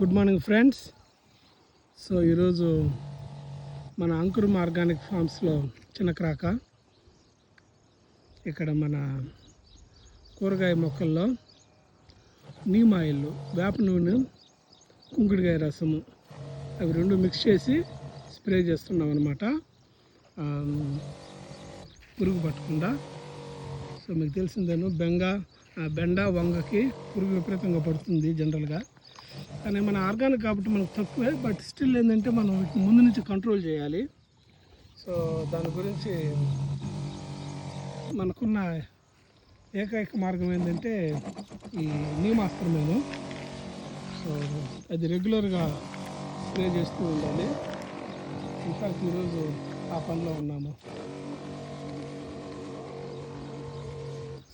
Good morning friends. So ఈరోజు మన అంకురం ఆర్గానిక్ ఫార్మ్స్లో చిన్న క్రాక ఇక్కడ మన కూరగాయ మొక్కల్లో నీమ్ ఆయిల్, వేప నూనె, కుంకుడుకాయ రసము అవి రెండు మిక్స్ చేసి స్ప్రే చేస్తున్నాం అన్నమాట, పురుగు పట్టకుండా. సో మీకు తెలిసిందేను, బెండ వంగకి పురుగు విపరీతంగా పడుతుంది జనరల్గా. కానీ మన ఆర్గానిక్ కాబట్టి మనకు తక్కువే, బట్ స్టిల్ ఏంటంటే మనం వీటిని ముందు నుంచి కంట్రోల్ చేయాలి. సో దాని గురించి మనకున్న ఏకైక మార్గం ఏంటంటే ఈ నీమాస్త్రమేను. సో అది రెగ్యులర్గా స్ప్రే చేస్తూ ఉండాలి. ఇన్ఫాక్ట్ ఈరోజు ఆ పనిలో ఉన్నాము.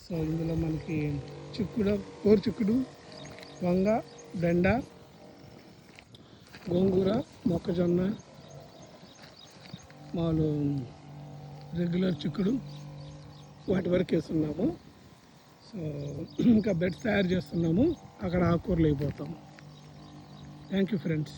సో ఇందులో మనకి కోరు చిక్కుడు, వంగ, బెండ, గోంగూర, మొక్కజొన్న, మామూలు రెగ్యులర్ చిక్కుడు వాటి వరకు వేస్తున్నాము. సో ఇంకా బెడ్స్ తయారు చేస్తున్నాము, అక్కడ ఆకుకూరలు అయిపోతాము. Thank you friends.